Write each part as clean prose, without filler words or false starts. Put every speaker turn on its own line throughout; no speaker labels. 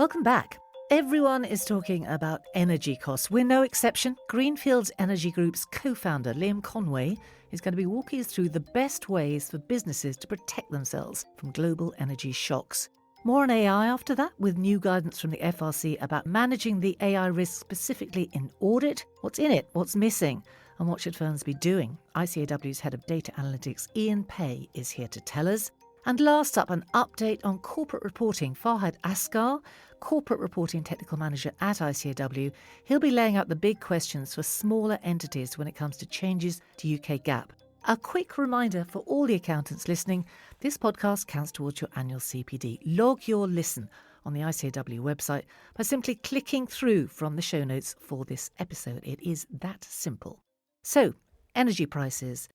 Welcome back. Everyone is talking about energy costs. We're no exception. Greenfields Energy Group's co-founder, LIAM CONWAY, is going to be walking us through the best ways for businesses to protect themselves from global energy shocks. More on AI after that, with new guidance from the FRC about managing the AI risk specifically in audit. What's in it? What's missing? And what should firms be doing? ICAEW's head of data analytics, Ian Pay, is here to tell us. And last up, an update on corporate reporting. Fahad Asgar, corporate reporting technical manager at ICAEW, he'll be laying out the big questions for smaller entities when it comes to changes to UK GAAP. A quick reminder for all the accountants listening, this podcast counts towards your annual CPD. Log your listen on the ICAEW website by simply clicking through from the show notes for this episode. It is that simple. So, energy prices.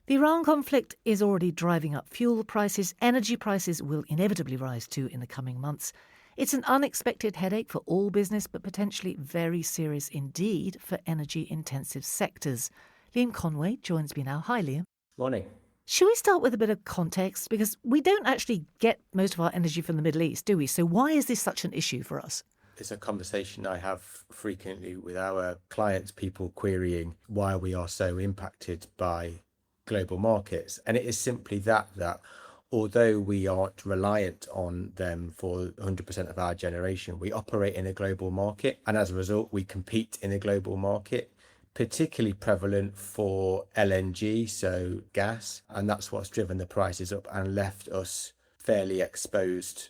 The Iran conflict is already driving up fuel prices. Energy prices will inevitably rise too in the coming months. It's an unexpected headache for all business, but potentially very serious indeed for energy-intensive sectors. LIAM CONWAY joins me now. Hi, Liam.
Morning.
Should we start with a bit of context? Because we don't actually get most of our energy from the Middle East, do we? So why is this such an issue for us?
It's a conversation I have frequently with our clients, people querying why we are so impacted by global markets. And it is simply that although we aren't reliant on them for 100% of our generation, we operate in a global market. And as a result, we compete in a global market, particularly prevalent for LNG, so gas. And that's what's driven the prices up and left us fairly exposed.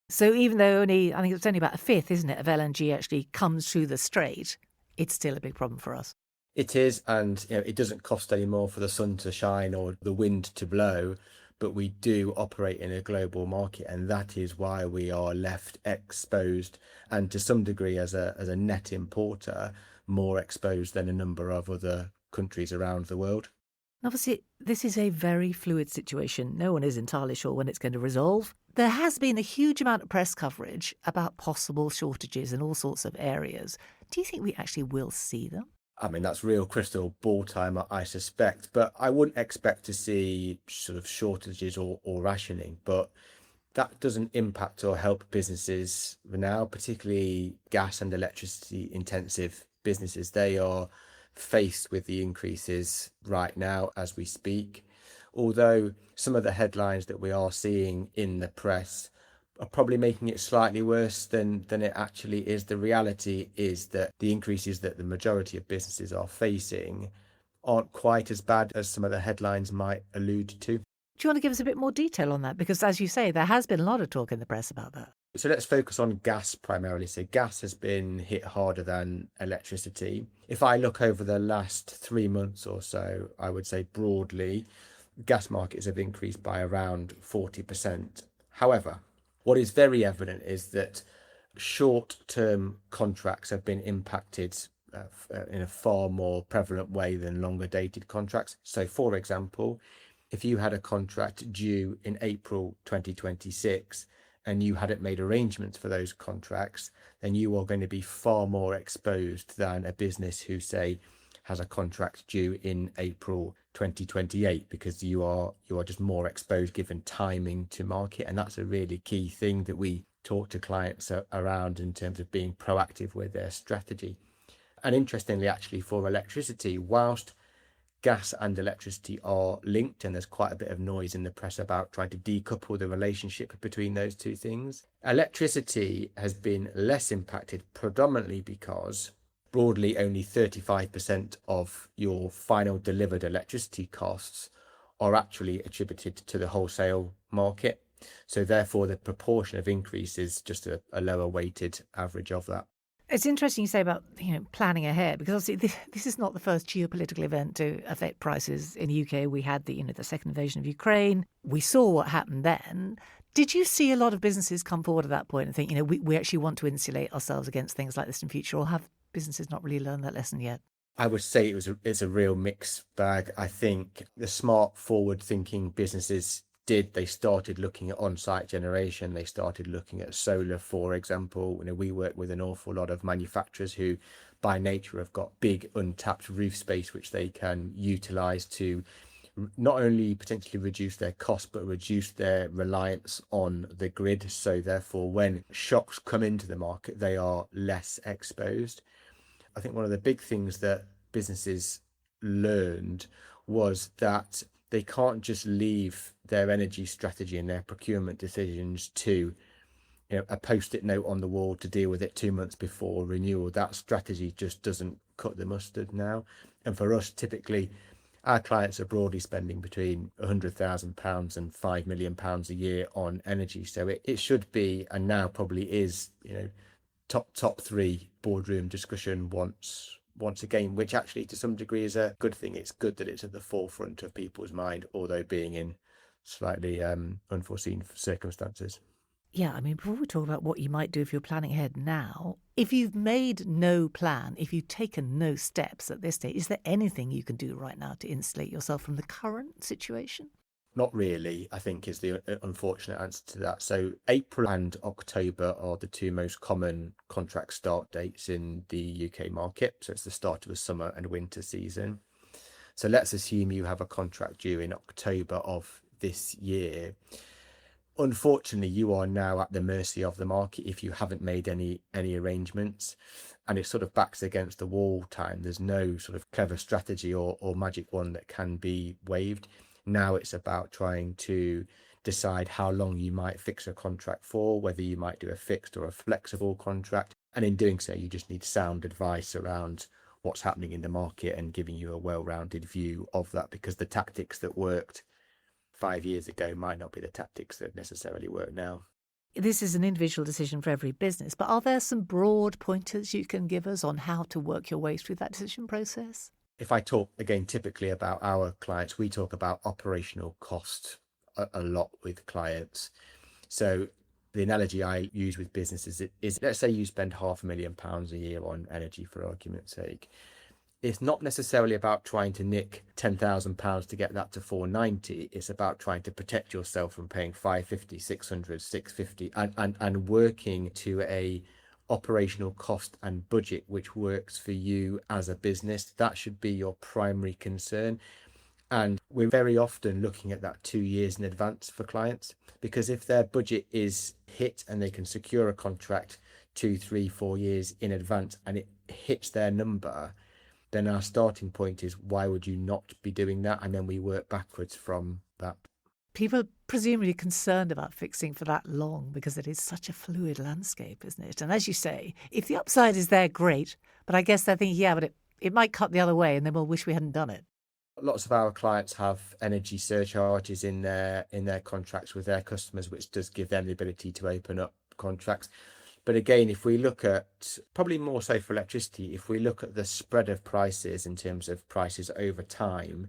So even though I think it's only about a fifth, isn't it, of LNG actually comes through the strait, it's still a big problem for us.
It is, and it doesn't cost any more for the sun to shine or the wind to blow, but we do operate in a global market, and that is why we are left exposed, and to some degree as a net importer, more exposed than a number of other countries around the world.
Obviously, this is a very fluid situation. No one is entirely sure when it's going to resolve. There has been a huge amount of press coverage about possible shortages in all sorts of areas. Do you think we actually will see them?
I mean, that's real crystal ball time, I suspect, but I wouldn't expect to see sort of shortages or rationing, but that doesn't impact or help businesses now, particularly gas and electricity intensive businesses. They are faced with the increases right now as we speak, although some of the headlines that we are seeing in the press are probably making it slightly worse than it actually is. The reality is that the increases that the majority of businesses are facing aren't quite as bad as some of the headlines might allude to.
Do you want to give us a bit more detail on that? Because as you say, there has been a lot of talk in the press about that.
So let's focus on gas primarily. So gas has been hit harder than electricity. If I look over the last 3 months or so, I would say broadly, gas markets have increased by around 40%. However, what is very evident is that short-term contracts have been impacted in a far more prevalent way than longer-dated contracts. So, for example, if you had a contract due in April 2026 and you hadn't made arrangements for those contracts, then you are going to be far more exposed than a business who, say, has a contract due in April 2028, because you are just more exposed given timing to market. And that's a really key thing that we talk to clients around in terms of being proactive with their strategy. And interestingly, actually, for electricity, whilst gas and electricity are linked, and there's quite a bit of noise in the press about trying to decouple the relationship between those two things, electricity has been less impacted, predominantly because broadly only 35% of your final delivered electricity costs are actually attributed to the wholesale market. So therefore, the proportion of increase is just a lower weighted average of that.
It's interesting you say about planning ahead, because obviously this is not the first geopolitical event to affect prices in the UK. We had the second invasion of Ukraine. We saw what happened then. Did you see a lot of businesses come forward at that point and think, we actually want to insulate ourselves against things like this in future, or have businesses not really learned that lesson yet?
I would say it's a real mixed bag. I think the smart, forward-thinking businesses they started looking at on-site generation. They started looking at solar, for example. We work with an awful lot of manufacturers who, by nature, have got big untapped roof space which they can utilize to not only potentially reduce their cost, but reduce their reliance on the grid. So therefore, when shocks come into the market, they are less exposed. I think one of the big things that businesses learned was that they can't just leave their energy strategy and their procurement decisions to a post-it note on the wall to deal with it 2 months before renewal. That strategy just doesn't cut the mustard now. And for us, typically, our clients are broadly spending between £100,000 and £5 million a year on energy. So it should be, and now probably is, top three boardroom discussion once again, which actually to some degree is a good thing. It's good that it's at the forefront of people's mind, although being in slightly unforeseen circumstances.
Yeah, I mean, before we talk about what you might do if you're planning ahead now, if you've made no plan, if you've taken no steps at this stage, is there anything you can do right now to insulate yourself from the current situation?
Not really, I think, is the unfortunate answer to that. So April and October are the two most common contract start dates in the UK market. So it's the start of the summer and winter season. So let's assume you have a contract due in October of this year. Unfortunately, you are now at the mercy of the market if you haven't made any arrangements, and it sort of backs against the wall time. There's no sort of clever strategy or magic one that can be waived. Now it's about trying to decide how long you might fix a contract for, whether you might do a fixed or a flexible contract. And in doing so, you just need sound advice around what's happening in the market and giving you a well-rounded view of that, because the tactics that worked 5 years ago might not be the tactics that necessarily work now.
This is an individual decision for every business, but are there some broad pointers you can give us on how to work your way through that decision process?
If I talk again, typically about our clients, we talk about operational cost a lot with clients. So the analogy I use with businesses is let's say you spend £500,000 a year on energy, for argument's sake. It's not necessarily about trying to nick £10,000 to get that to 490. It's about trying to protect yourself from paying 550, 600, 650, and working to a operational cost and budget which works for you as a business. That should be your primary concern. And we're very often looking at that 2 years in advance for clients, because if their budget is hit and they can secure a contract 2, 3, 4 years in advance and it hits their number, then our starting point is, why would you not be doing that? And then we work backwards from that.
People are presumably concerned about fixing for that long because it is such a fluid landscape, isn't it? And as you say, if the upside is there, great. But I guess they're thinking, yeah, but it might cut the other way and then we'll wish we hadn't done it.
Lots of our clients have energy surcharges in their contracts with their customers, which does give them the ability to open up contracts. But again, if we look at, probably more so for electricity, if we look at the spread of prices in terms of prices over time,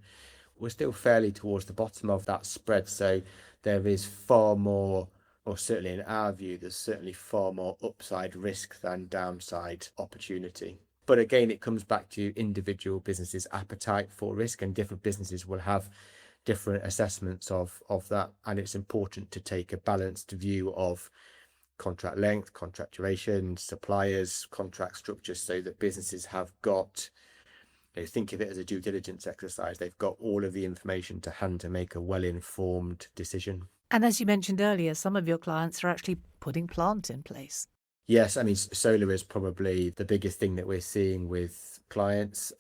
we're still fairly towards the bottom of that spread. So there is far more, or certainly in our view, there's certainly far more upside risk than downside opportunity. But again, it comes back to individual businesses' appetite for risk, and different businesses will have different assessments of that. And it's important to take a balanced view of contract length, contract duration, suppliers, contract structures, so that businesses have got, think of it as a due diligence exercise. They've got all of the information to hand to make a well-informed decision.
And as you mentioned earlier, some of your clients are actually putting plant in place.
Yes, I mean, solar is probably the biggest thing that we're seeing with clients.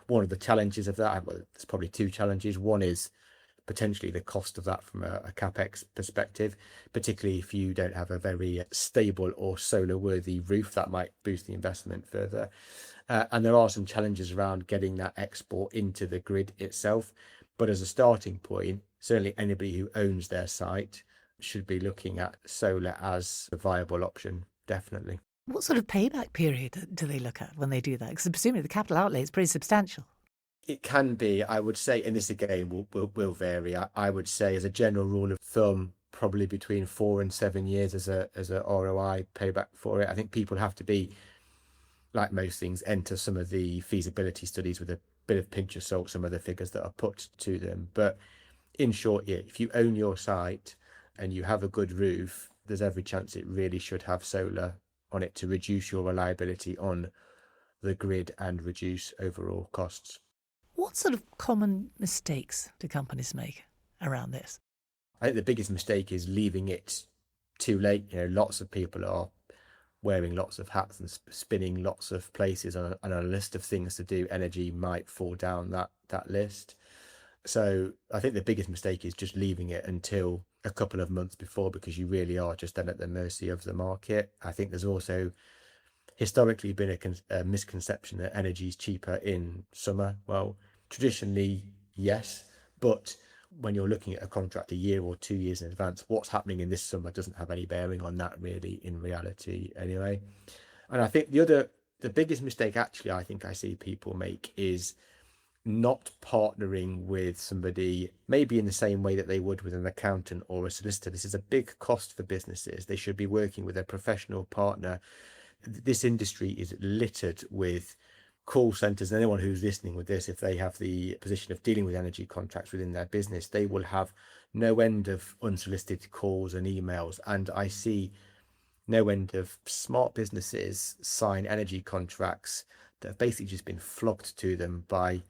One of the challenges of that, well, there's probably two challenges. One is potentially the cost of that from a capex perspective, particularly if you don't have a very stable or solar worthy roof. That might boost the investment further. And there are some challenges around getting that export into the grid itself. But as a starting point, certainly anybody who owns their site should be looking at solar as a viable option, definitely.
What sort of payback period do they look at when they do that? Because presumably the capital outlay is pretty substantial.
It can be, I would say, and this again will vary. I would say, as a general rule of thumb, probably between 4 and 7 years as a ROI payback for it. I think people have to be, like most things, enter some of the feasibility studies with a bit of pinch of salt, some of the figures that are put to them. But in short, yeah, if you own your site and you have a good roof, there's every chance it really should have solar on it to reduce your reliability on the grid and reduce overall costs.
What sort of common mistakes do companies make around this?
I think the biggest mistake is leaving it too late. Lots of people are wearing lots of hats and spinning lots of places on a list of things to do. Energy might fall down that list. So I think the biggest mistake is just leaving it until a couple of months before, because you really are just then at the mercy of the market. I think there's also historically been a misconception that energy is cheaper in summer. Well, traditionally, yes, but when you're looking at a contract a year or 2 years in advance, what's happening in this summer doesn't have any bearing on that really in reality anyway. And I think the biggest mistake actually I think I see people make is not partnering with somebody maybe in the same way that they would with an accountant or a solicitor. This is a big cost for businesses. They should be working with a professional partner. This industry is littered with call centers. Anyone who's listening with this, if they have the position of dealing with energy contracts within their business, they will have no end of unsolicited calls and emails. And I see no end of smart businesses sign energy contracts that have basically just been flogged to them by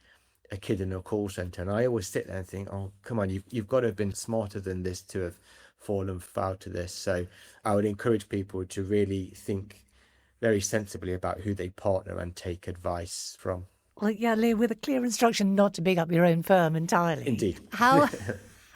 a kid in a call center. And I always sit there and think, oh, come on, you've got to have been smarter than this to have fallen foul to this. So I would encourage people to really think very sensibly about who they partner and take advice from.
Well, yeah, Lee, with a clear instruction not to big up your own firm entirely.
Indeed.
How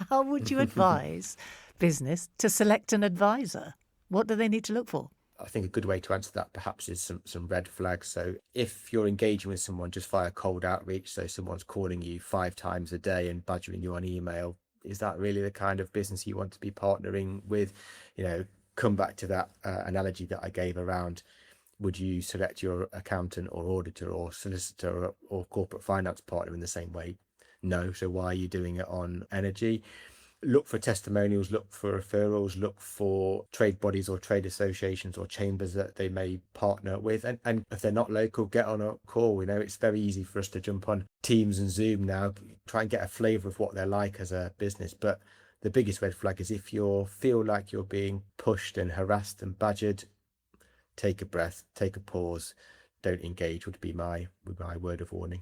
would you advise business to select an advisor? What do they need to look for?
I think a good way to answer that perhaps is some red flags. So if you're engaging with someone just via cold outreach, so someone's calling you 5 times a day and badgering you on email, is that really the kind of business you want to be partnering with? Come back to that analogy that I gave around, would you select your accountant or auditor or solicitor or corporate finance partner in the same way? No. So why are you doing it on energy? Look for testimonials, look for referrals, look for trade bodies or trade associations or chambers that they may partner with. And if they're not local, get on a call. It's very easy for us to jump on Teams and Zoom now, try and get a flavour of what they're like as a business. But the biggest red flag is if you feel like you're being pushed and harassed and badgered, take a breath, take a pause, don't engage would be my word of warning.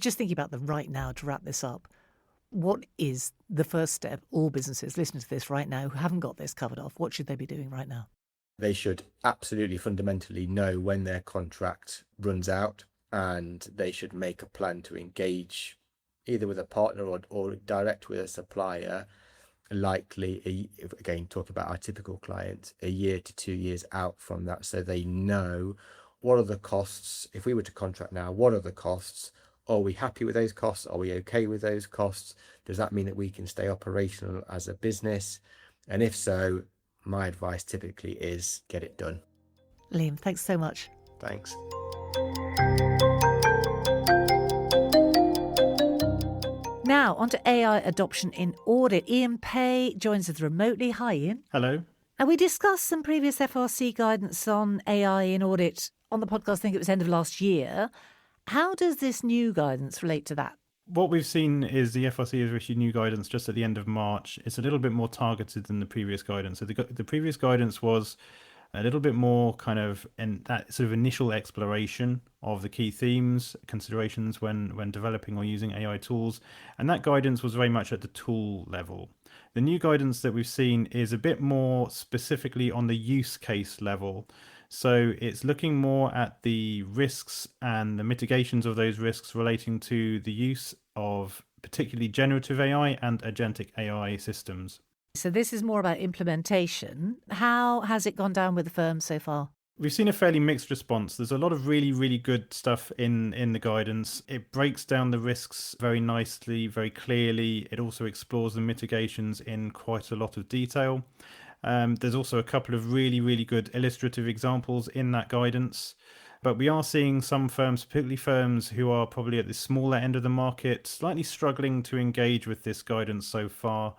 Just thinking about the right now to wrap this up, what is the first step all businesses listening to this right now who haven't got this covered off, what should they be doing right now?
They should absolutely fundamentally know when their contract runs out, and they should make a plan to engage either with a partner or direct with a supplier, likely, again, talk about our typical client, a year to 2 years out from that, so they know what are the costs. If we were to contract now, what are the costs? Are we happy with those costs? Are we okay with those costs? Does that mean that we can stay operational as a business? And if so, my advice typically is get it done.
Liam, thanks so much.
Thanks.
Now, on to AI adoption in audit. Ian Pay joins us remotely. Hi, Ian.
Hello.
And we discussed some previous FRC guidance on AI in audit on the podcast, I think it was end of last year. How does this new guidance relate to that?
What we've seen is the FRC has issued new guidance just at the end of March. It's a little bit more targeted than the previous guidance. So the previous guidance was a little bit more kind of in that sort of initial exploration of the key themes, considerations when developing or using AI tools. And that guidance was very much at the tool level. The new guidance that we've seen is a bit more specifically on the use case level. So it's looking more at the risks and the mitigations of those risks relating to the use of particularly generative AI and agentic AI systems.
So this is more about implementation. How has it gone down with the firm so far?
We've seen a fairly mixed response. There's a lot of really, really good stuff in the guidance. It breaks down the risks very nicely, very clearly. It also explores the mitigations in quite a lot of detail. There's also a couple of really, really good illustrative examples in that guidance. But we are seeing some firms, particularly firms who are probably at the smaller end of the market, slightly struggling to engage with this guidance so far,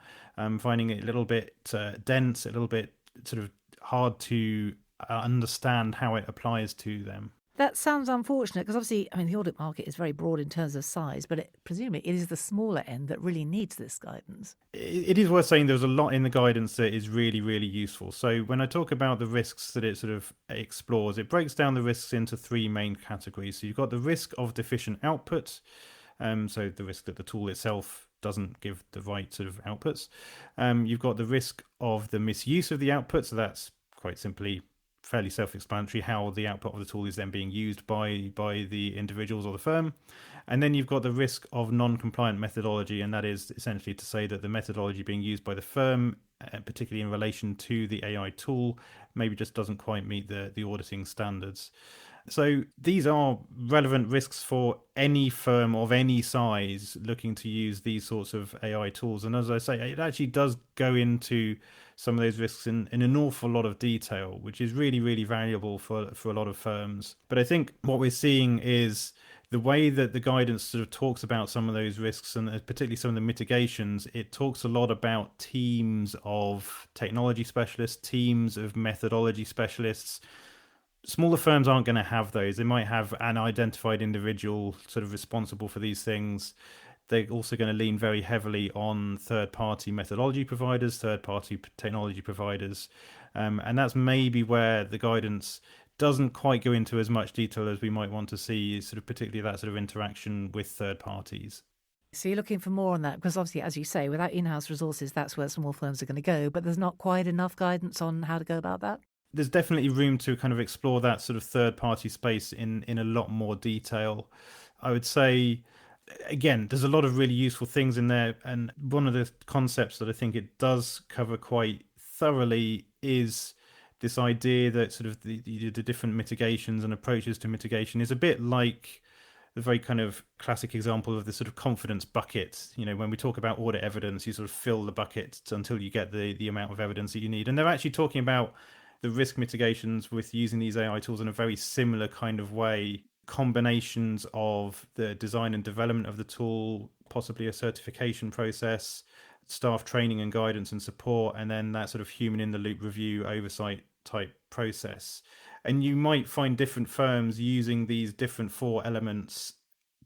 finding it a little bit dense, a little bit sort of hard to understand how it applies to them.
That sounds unfortunate because obviously, the audit market is very broad in terms of size, but presumably it is the smaller end that really needs this guidance.
It is worth saying there's a lot in the guidance that is really, really useful. So when I talk about the risks that it sort of explores, it breaks down the risks into 3 main categories. So you've got the risk of deficient output, So the risk that the tool itself doesn't give the right sort of outputs. You've got the risk of the misuse of the output. So that's quite simply fairly self-explanatory, how the output of the tool is then being used by the individuals or the firm. And then you've got the risk of non-compliant methodology, and that is essentially to say that the methodology being used by the firm, particularly in relation to the AI tool, maybe just doesn't quite meet the auditing standards. So these are relevant risks for any firm of any size looking to use these sorts of AI tools. And as I say, it actually does go into some of those risks in an awful lot of detail, which is really, really valuable for a lot of firms. But I think what we're seeing is the way that the guidance sort of talks about some of those risks, and particularly some of the mitigations. It talks a lot about teams of technology specialists, teams of methodology specialists. Smaller firms aren't going to have those. They might have an identified individual sort of responsible for these things. They're also going to lean very heavily on third-party methodology providers, third-party technology providers. And that's maybe where the guidance doesn't quite go into as much detail as we might want to see, sort of particularly that sort of interaction with third parties.
So you're looking for more on that, because obviously, as you say, without in-house resources, that's where small firms are going to go. But there's not quite enough guidance on how to go about that.
There's definitely room to kind of explore that sort of third-party space in a lot more detail. I would say, again, there's a lot of really useful things in there. And one of the concepts that I think it does cover quite thoroughly is this idea that sort of the different mitigations and approaches to mitigation is a bit like the very kind of classic example of the sort of confidence bucket. You know, when we talk about audit evidence, you sort of fill the bucket until you get the amount of evidence that you need. And they're actually talking about the risk mitigations with using these AI tools in a very similar kind of way. Combinations of the design and development of the tool, possibly a certification process, staff training and guidance and support, and then that sort of human in the loop review oversight type process. And you might find different firms using these different four elements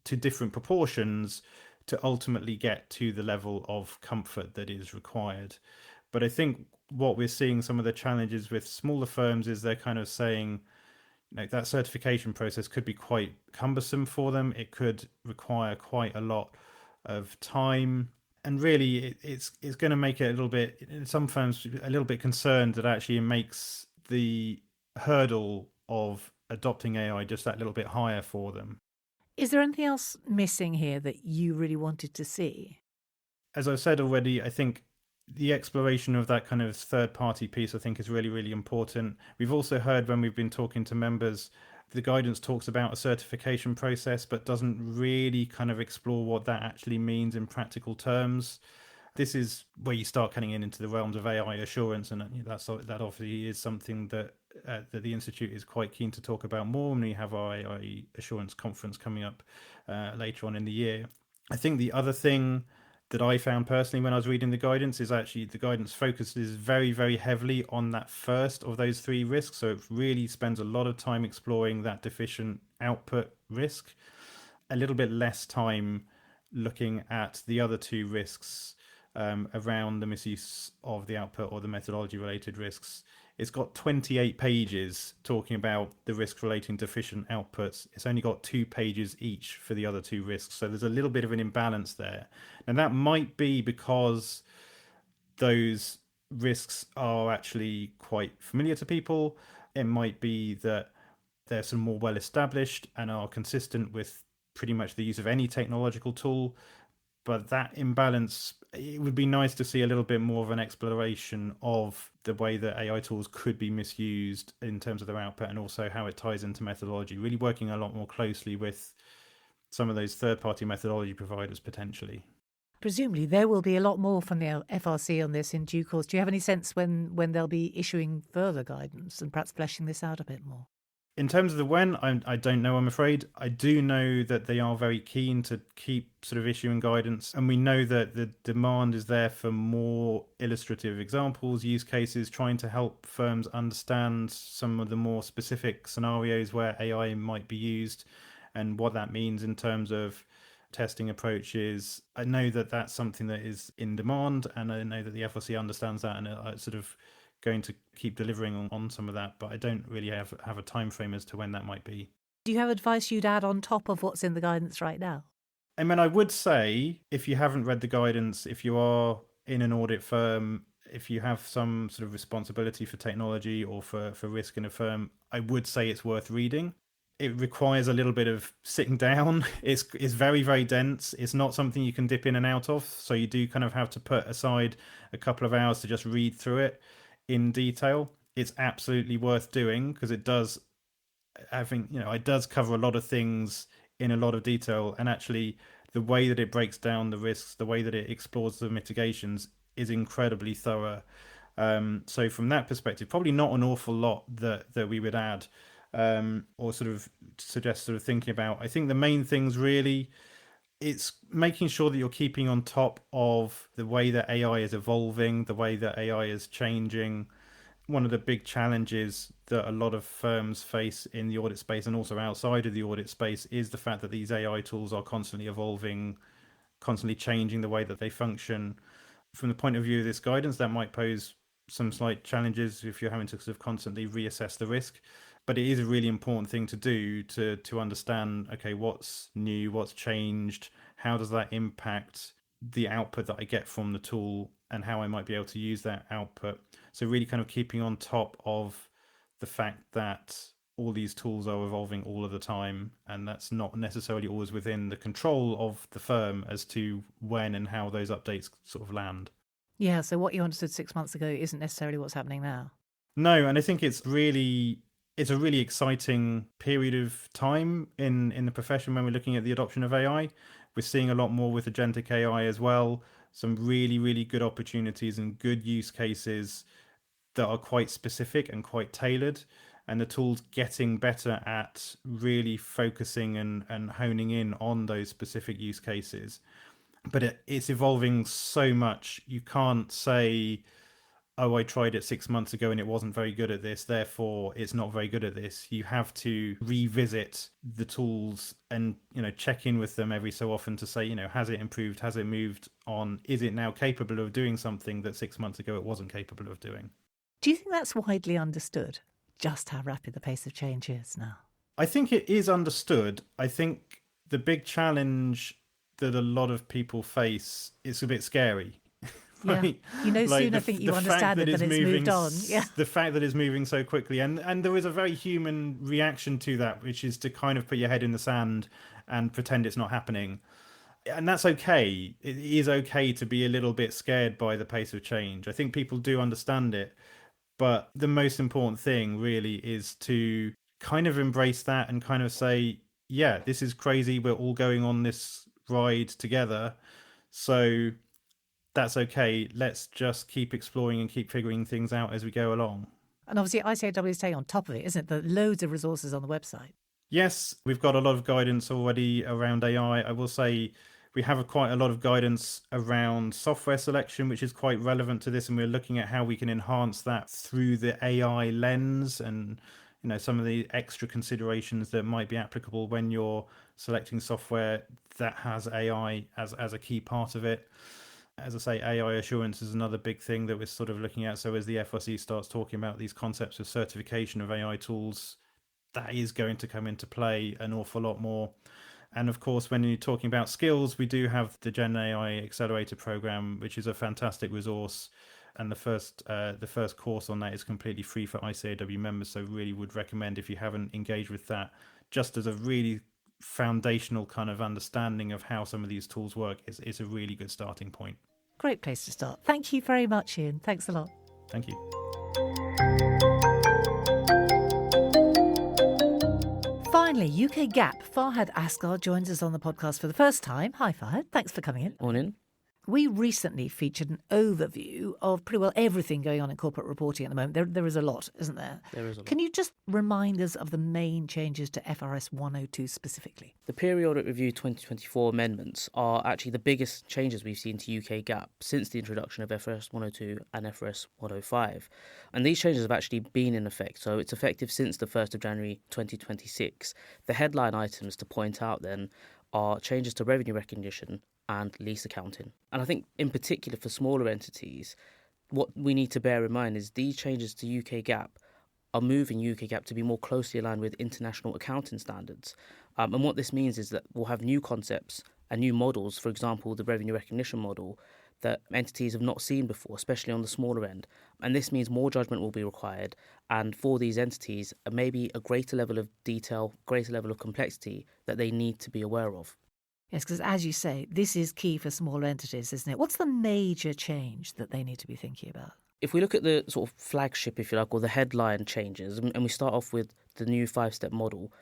to different proportions to ultimately get to the level of comfort that is required. But I think what we're seeing some of the challenges with smaller firms is they're kind of saying, you know, that certification process could be quite cumbersome for them. It could require quite a lot of time. And really, it's going to make it a little bit, some firms, a little bit concerned that actually it makes the hurdle of adopting AI just that little bit higher for them.
Is there anything else missing here that you really wanted to see?
As I've said already, I think the exploration of that kind of third party piece, I think, is really, really important. We've also heard when we've been talking to members, the guidance talks about a certification process, but doesn't really kind of explore what that actually means in practical terms. This is where you start cutting into the realms of AI assurance, and that obviously is something that the Institute is quite keen to talk about more when we have our AI assurance conference coming up later on in the year. I think the other thing that I found personally when I was reading the guidance is actually the guidance focuses very, very heavily on that first of those three risks. So it really spends a lot of time exploring that deficient output risk, a little bit less time looking at the other two risks around the misuse of the output or the methodology related risks. It's got 28 pages talking about the risks relating to deficient outputs. It's only got 2 pages each for the other two risks. So there's a little bit of an imbalance there. And that might be because those risks are actually quite familiar to people. It might be that they're some more well established and are consistent with pretty much the use of any technological tool. But that imbalance, it would be nice to see a little bit more of an exploration of the way that AI tools could be misused in terms of their output, and also how it ties into methodology, really working a lot more closely with some of those third-party methodology providers potentially.
Presumably there will be a lot more from the FRC on this in due course. Do you have any sense when they'll be issuing further guidance and perhaps fleshing this out a bit more?
In terms of the when, I don't know, I'm afraid. I do know that they are very keen to keep sort of issuing guidance. And we know that the demand is there for more illustrative examples, use cases, trying to help firms understand some of the more specific scenarios where AI might be used and what that means in terms of testing approaches. I know that that's something that is in demand, and I know that the FRC understands that and sort of going to keep delivering on some of that, but I don't really have a time frame as to when that might be.
Do you have advice you'd add on top of what's in the guidance right now?
I mean, I would say if you haven't read the guidance, if you are in an audit firm, if you have some sort of responsibility for technology or for risk in a firm, I would say it's worth reading. It requires a little bit of sitting down. It's very, very dense. It's not something you can dip in and out of. So you do kind of have to put aside a couple of hours to just read through it in detail. It's absolutely worth doing because it does, I think, it does cover a lot of things in a lot of detail. And actually, the way that it breaks down the risks, the way that it explores the mitigations is incredibly thorough. So from that perspective, probably not an awful lot that we would add or sort of suggest sort of thinking about. I think the main things really, it's making sure that you're keeping on top of the way that AI is evolving, the way that AI is changing. One of the big challenges that a lot of firms face in the audit space and also outside of the audit space is the fact that these AI tools are constantly evolving, constantly changing the way that they function. From the point of view of this guidance, that might pose some slight challenges if you're having to sort of constantly reassess the risk. But it is a really important thing to do to understand, okay, what's new, what's changed, how does that impact the output that I get from the tool and how I might be able to use that output. So really kind of keeping on top of the fact that all these tools are evolving all of the time, and that's not necessarily always within the control of the firm as to when and how those updates sort of land.
Yeah, so what you understood 6 months ago isn't necessarily what's happening now.
No, and I think it's a really exciting period of time in the profession when we're looking at the adoption of AI. We're seeing a lot more with agentic AI as well. Some really, really good opportunities and good use cases that are quite specific and quite tailored. And the tool's getting better at really focusing and honing in on those specific use cases. But it's evolving so much. You can't say, oh, I tried it 6 months ago and it wasn't very good at this, therefore it's not very good at this. You have to revisit the tools and, check in with them every so often to say, has it improved? Has it moved on? Is it now capable of doing something that 6 months ago it wasn't capable of doing?
Do you think that's widely understood, just how rapid the pace of change is now?
I think it is understood. I think the big challenge that a lot of people face is a bit scary. Right?
Yeah, soon I think you understand that it's moved on. Yeah,
the fact that it's moving so quickly, and there is a very human reaction to that, which is to kind of put your head in the sand and pretend it's not happening, and that's okay. It is okay to be a little bit scared by the pace of change. I think people do understand it, but the most important thing really is to kind of embrace that and kind of say, yeah, this is crazy. We're all going on this ride together, so that's okay. Let's just keep exploring and keep figuring things out as we go along.
And obviously ICAEW is staying on top of it, isn't it? There are loads of resources on the website.
Yes, we've got a lot of guidance already around AI. I will say we have quite a lot of guidance around software selection, which is quite relevant to this. And we're looking at how we can enhance that through the AI lens and, some of the extra considerations that might be applicable when you're selecting software that has AI as a key part of it. As I say, AI assurance is another big thing that we're sort of looking at. So as the FRC starts talking about these concepts of certification of AI tools, that is going to come into play an awful lot more. And of course, when you're talking about skills, we do have the Gen AI Accelerator program, which is a fantastic resource. And the first course on that is completely free for ICAEW members. So really would recommend, if you haven't engaged with that, just as a really foundational kind of understanding of how some of these tools work is a really good starting point.
Great place to start. Thank you very much, Ian. Thanks a lot.
Thank you.
Finally, UKGAAP Fahad Asgar joins us on the podcast for the first time. Hi, Fahad. Thanks for coming in.
Morning.
We recently featured an overview of pretty well everything going on in corporate reporting at the moment. There is a lot, isn't there?
There is a lot.
Can you just remind us of the main changes to FRS 102 specifically?
The Periodic Review 2024 amendments are actually the biggest changes we've seen to UKGAAP since the introduction of FRS 102 and FRS 105. And these changes have actually been in effect, so it's effective since the 1st of January 2026. The headline items to point out then are changes to revenue recognition and lease accounting. And I think in particular for smaller entities, what we need to bear in mind is these changes to UKGAAP are moving UKGAAP to be more closely aligned with international accounting standards. And what this means is that we'll have new concepts and new models, for example, the revenue recognition model, that entities have not seen before, especially on the smaller end. And this means more judgment will be required. And for these entities, maybe a greater level of detail, greater level of complexity that they need to be aware of.
Yes, because as you say, this is key for smaller entities, isn't it? What's the major change that they need to be thinking about?
If we look at the sort of flagship, if you like, or the headline changes, and we start off with the new 5-step model,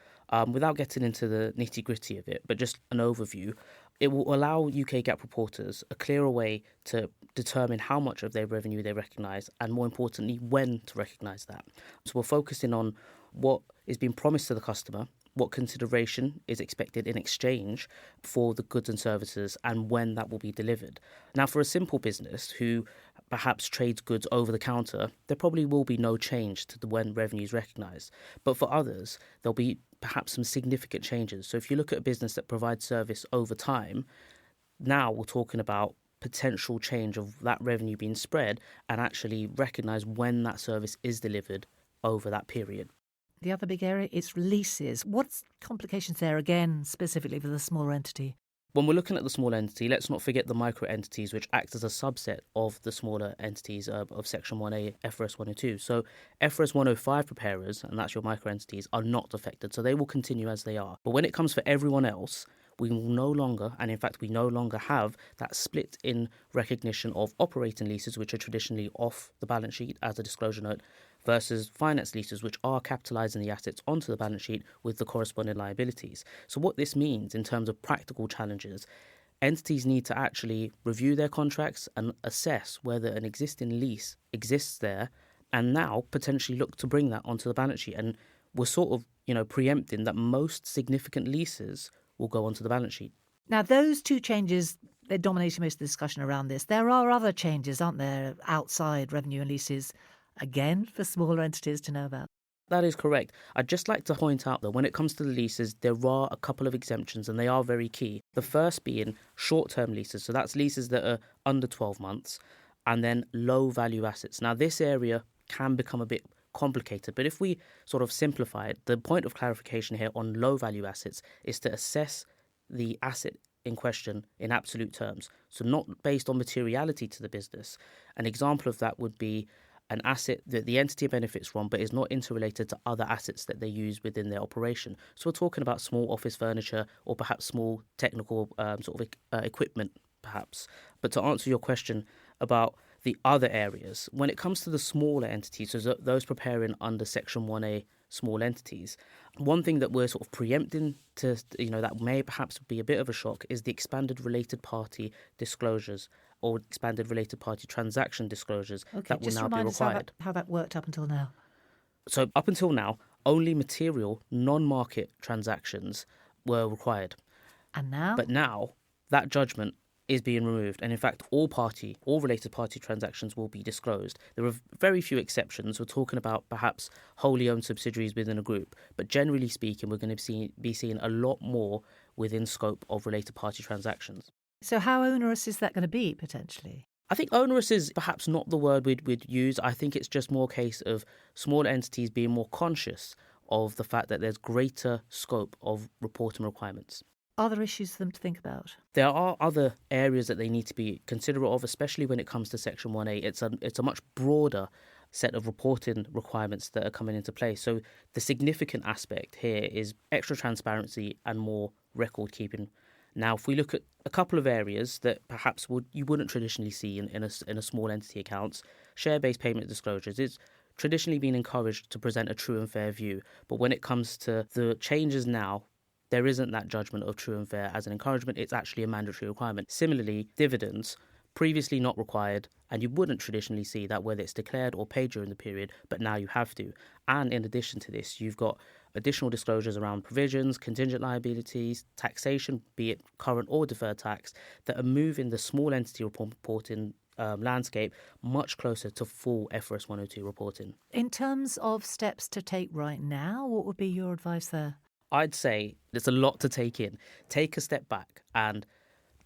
without getting into the nitty-gritty of it, but just an overview, it will allow UK GAAP reporters a clearer way to determine how much of their revenue they recognise, and more importantly, when to recognise that. So we're focusing on what is being promised to the customer, what consideration is expected in exchange for the goods and services, and when that will be delivered. Now, for a simple business who perhaps trades goods over the counter, there probably will be no change to the when revenue is recognised. But for others, there'll be perhaps some significant changes. So if you look at a business that provides service over time, now we're talking about potential change of that revenue being spread and actually recognise when that service is delivered over that period.
The other big area is leases. What's complications there again, specifically for the smaller entity?
When we're looking at the small entity, let's not forget the micro entities, which act as a subset of the smaller entities of Section 1A, FRS 102. So FRS 105 preparers, and that's your micro entities, are not affected. So they will continue as they are. But when it comes for everyone else, we will no longer, and in fact we no longer have that split in recognition of operating leases, which are traditionally off the balance sheet as a disclosure note, versus finance leases, which are capitalising the assets onto the balance sheet with the corresponding liabilities. So what this means in terms of practical challenges, entities need to actually review their contracts and assess whether an existing lease exists there, and now potentially look to bring that onto the balance sheet. And we're sort of, preempting that most significant leases will go onto the balance sheet.
Now, those two changes, they're dominating most of the discussion around this. There are other changes, aren't there, outside revenue and leases, again, for smaller entities to know about?
That is correct. I'd just like to point out that when it comes to the leases, there are a couple of exemptions, and they are very key. The first being short-term leases. So that's leases that are under 12 months, and then low-value assets. Now, this area can become a bit complicated, but if we sort of simplify it, the point of clarification here on low-value assets is to assess the asset in question in absolute terms. So not based on materiality to the business. An example of that would be an asset that the entity benefits from but is not interrelated to other assets that they use within their operation. So we're talking about small office furniture or perhaps small technical equipment, perhaps. But to answer your question about the other areas, when it comes to the smaller entities, so those preparing under Section 1A small entities, one thing that we're sort of preempting to, that may perhaps be a bit of a shock is the expanded related party disclosures or expanded related party transaction disclosures that will now be required.
How that worked up until now.
So up until now, only material non-market transactions were required.
And now?
But now that judgment is being removed, and in fact all related party transactions will be disclosed. There are very few exceptions. We're talking about perhaps wholly owned subsidiaries within a group, but generally speaking we're going to be seeing a lot more within scope of related party transactions.
So how onerous is that going to be, potentially?
I think onerous is perhaps not the word we'd use. I think it's just more a case of small entities being more conscious of the fact that there's greater scope of reporting requirements.
Are there issues for them to think about?
There are other areas that they need to be considerate of, especially when it comes to Section 1A. It's a much broader set of reporting requirements that are coming into play. So the significant aspect here is extra transparency and more record keeping. Now, if we look at a couple of areas that perhaps you wouldn't traditionally see in a small entity accounts, share-based payment disclosures, it's traditionally been encouraged to present a true and fair view. But when it comes to the changes now, there isn't that judgment of true and fair as an encouragement. It's actually a mandatory requirement. Similarly, dividends, previously not required, and you wouldn't traditionally see that whether it's declared or paid during the period, but now you have to. And in addition to this, you've got additional disclosures around provisions, contingent liabilities, taxation, be it current or deferred tax, that are moving the small entity reporting landscape much closer to full FRS 102 reporting.
In terms of steps to take right now, what would be your advice there?
I'd say there's a lot to take in. Take a step back and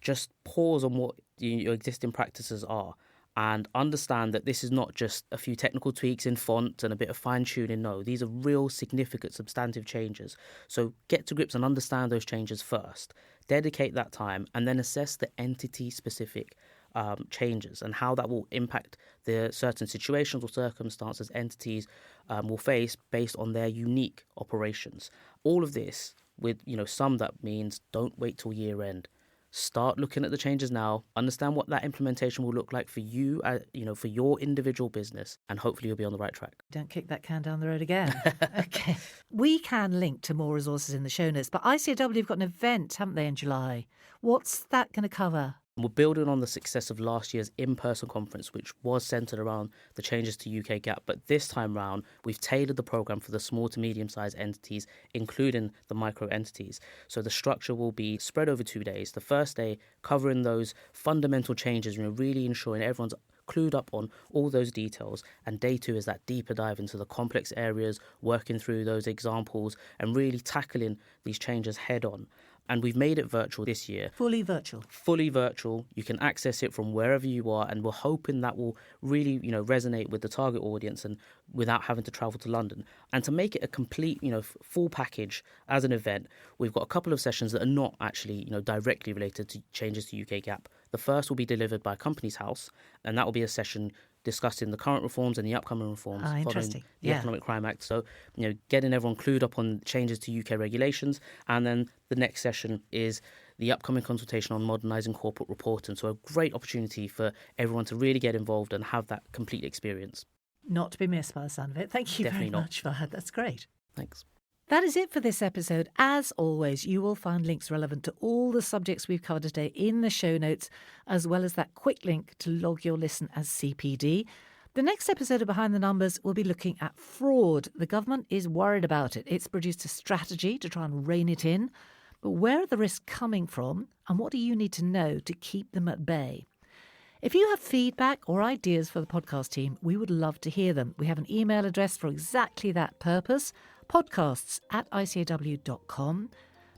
just pause on what your existing practices are and understand that this is not just a few technical tweaks in font and a bit of fine-tuning. No, these are real significant substantive changes. So get to grips and understand those changes first. Dedicate that time and then assess the entity-specific changes and how that will impact the certain situations or circumstances entities will face based on their unique operations. All of this with, some that means don't wait till year end. Start looking at the changes now, understand what that implementation will look like for you, for your individual business, and hopefully you'll be on the right track.
Don't kick that can down the road again. Okay. We can link to more resources in the show notes, but ICAEW have got an event, haven't they, in July? What's that going to cover?
We're building on the success of last year's in-person conference, which was centred around the changes to UKGAAP. But this time round, we've tailored the programme for the small to medium-sized entities, including the micro entities. So the structure will be spread over 2 days. The first day covering those fundamental changes, really ensuring everyone's clued up on all those details. And day 2 is that deeper dive into the complex areas, working through those examples and really tackling these changes head on. And we've made it virtual this year.
Fully virtual.
Fully virtual. You can access it from wherever you are, and we're hoping that will really, resonate with the target audience and without having to travel to London. And to make it a complete, full package as an event, we've got a couple of sessions that are not actually, directly related to changes to UKGAAP. The first will be delivered by Companies House, and that will be a session discussing the current reforms and the upcoming reforms following the Economic Crime Act. So, getting everyone clued up on changes to UK regulations. And then the next session is the upcoming consultation on modernising corporate reporting. So a great opportunity for everyone to really get involved and have that complete experience.
Not to be missed by the sound of it. Thank you
Definitely
very much, Fahad. That's great.
Thanks.
That is it for this episode. As always, you will find links relevant to all the subjects we've covered today in the show notes, as well as that quick link to log your listen as CPD. The next episode of Behind the Numbers will be looking at fraud. The government is worried about it. It's produced a strategy to try and rein it in. But where are the risks coming from, and what do you need to know to keep them at bay? If you have feedback or ideas for the podcast team, we would love to hear them. We have an email address for exactly that purpose, podcasts@icaew.com.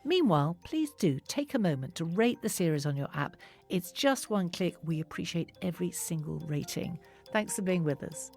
Meanwhile, please do take a moment to rate the series on your app. It's just one click. We appreciate every single rating. Thanks for being with us.